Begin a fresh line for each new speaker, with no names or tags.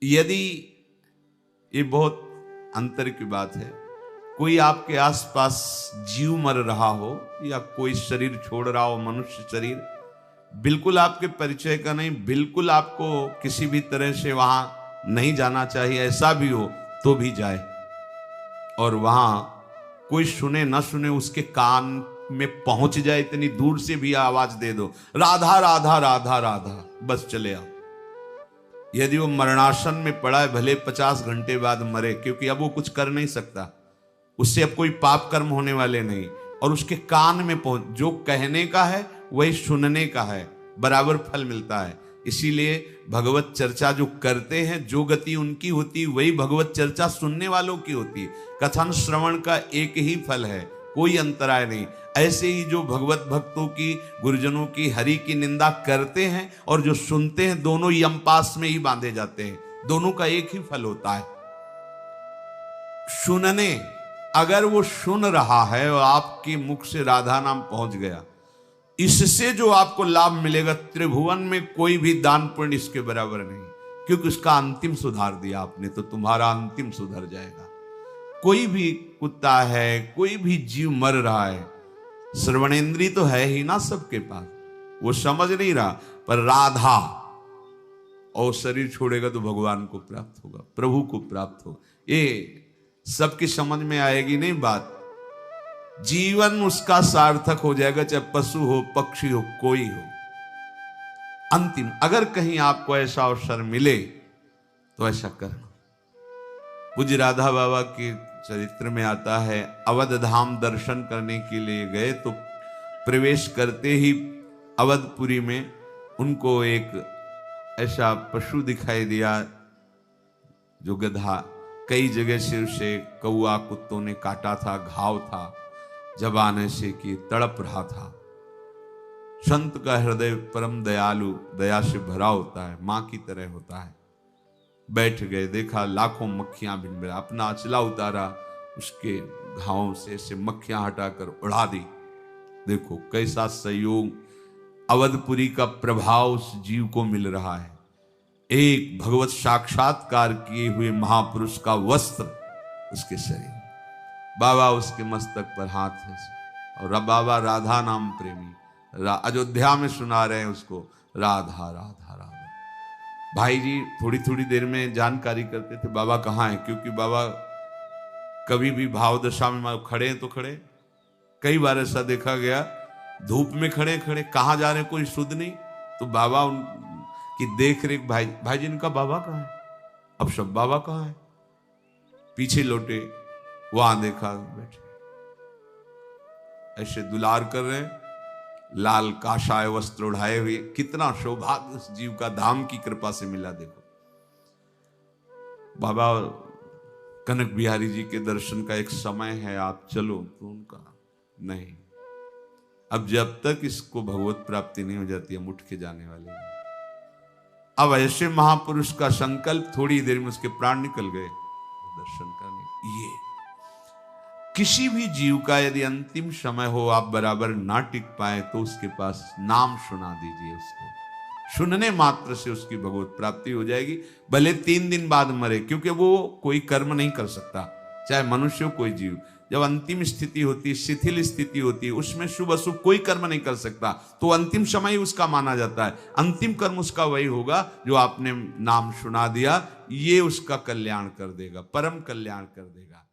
यदि ये बहुत अंतर की बात है, कोई आपके आसपास जीव मर रहा हो या कोई शरीर छोड़ रहा हो, मनुष्य शरीर, बिल्कुल आपके परिचय का नहीं, बिल्कुल आपको किसी भी तरह से वहां नहीं जाना चाहिए, ऐसा भी हो तो भी जाए और वहां कोई सुने ना सुने उसके कान में पहुंच जाए, इतनी दूर से भी आवाज दे दो, राधा राधा राधा राधा, बस चले आओ। यदि वो मरणासन में पड़ा है, भले 50 घंटे बाद मरे, क्योंकि अब वो कुछ कर नहीं सकता, उससे अब कोई पाप कर्म होने वाले नहीं, और उसके कान में पहुंच, जो कहने का है वही सुनने का है, बराबर फल मिलता है। इसीलिए भगवत चर्चा जो करते हैं, जो गति उनकी होती वही भगवत चर्चा सुनने वालों की होती। कथन श्रवण का एक ही फल है, कोई अंतराय नहीं। ऐसे ही जो भगवत भक्तों की, गुरुजनों की, हरि की निंदा करते हैं और जो सुनते हैं, दोनों यमपास में ही बांधे जाते हैं, दोनों का एक ही फल होता है, सुनने। अगर वो सुन रहा है और आपके मुख से राधा नाम पहुंच गया, इससे जो आपको लाभ मिलेगा, त्रिभुवन में कोई भी दान पुण्य इसके बराबर नहीं, क्योंकि उसका अंतिम सुधार दिया आपने, तो तुम्हारा अंतिम सुधर जाएगा। कोई भी कुत्ता है, कोई भी जीव मर रहा है, श्रवणेंद्री तो है ही ना सबके पास, वो समझ नहीं रहा, पर राधा, और शरीर छोड़ेगा तो भगवान को प्राप्त होगा, प्रभु को प्राप्त होगा। ये सबकी समझ में आएगी नहीं बात, जीवन उसका सार्थक हो जाएगा, चाहे पशु हो, पक्षी हो, कोई हो। अंतिम, अगर कहीं आपको ऐसा अवसर मिले तो ऐसा करना। पूज्य राधा बाबा के चरित्र में आता है, अवध धाम दर्शन करने के लिए गए तो प्रवेश करते ही अवधपुरी में उनको एक ऐसा पशु दिखाई दिया जो गधा, कई जगह से उसे कौआ कुत्तों ने काटा था, घाव था, जबान से कि तड़प रहा था। संत का हृदय परम दयालु, दया से भरा होता है, मां की तरह होता है। बैठ गए, देखा लाखों मक्खियां भिनभिना, अपना अचला उतारा, उसके घावों से ऐसे मक्खियां हटाकर उड़ा दी। देखो कैसा संयोग, अवधपुरी का प्रभाव उस जीव को मिल रहा है। एक भगवत साक्षात्कार किए हुए महापुरुष का वस्त्र उसके शरीर, बाबा उसके मस्तक पर हाथ है, और बाबा राधा नाम प्रेमी, अयोध्या में सुना रहे हैं उसको, राधा राधा राधा। भाई जी थोड़ी थोड़ी देर में जानकारी करते थे बाबा कहाँ हैं, क्योंकि बाबा कभी भी भाव दशा में खड़े हैं तो खड़े, कई बार ऐसा देखा गया, धूप में खड़े खड़े कहाँ जा रहे हैं कोई शुद्ध नहीं, तो बाबा उनकी देख रेख, भाई जी इनका बाबा कहाँ है, अब सब बाबा कहाँ है, पीछे लौटे, वहां देखा बैठे, ऐसे दुलार कर रहे हैं, लाल काशाय वस्त्र उड़ाए हुए। कितना सौभाग्य उस जीव का धाम की कृपा से मिला। देखो बाबा कनक बिहारी जी के दर्शन का एक समय है, आप चलो, तो उनका नहीं, अब जब तक इसको भगवत प्राप्ति नहीं हो जाती हम उठ के जाने वाले हैं। अब ऐसे महापुरुष का संकल्प, थोड़ी देर में उसके प्राण निकल गए दर्शन करने। ये किसी भी जीव का यदि अंतिम समय हो, आप बराबर ना टिक पाए, तो उसके पास नाम सुना दीजिए, उसको सुनने मात्र से उसकी भगवत प्राप्ति हो जाएगी, भले 3 दिन बाद मरे, क्योंकि वो कोई कर्म नहीं कर सकता, चाहे मनुष्य हो कोई जीव। जब अंतिम स्थिति होती, शिथिल स्थिति होती, उसमें शुभ अशुभ कोई कर्म नहीं कर सकता, तो अंतिम समय उसका माना जाता है। अंतिम कर्म उसका वही होगा जो आपने नाम सुना दिया, ये उसका कल्याण कर देगा, परम कल्याण कर देगा।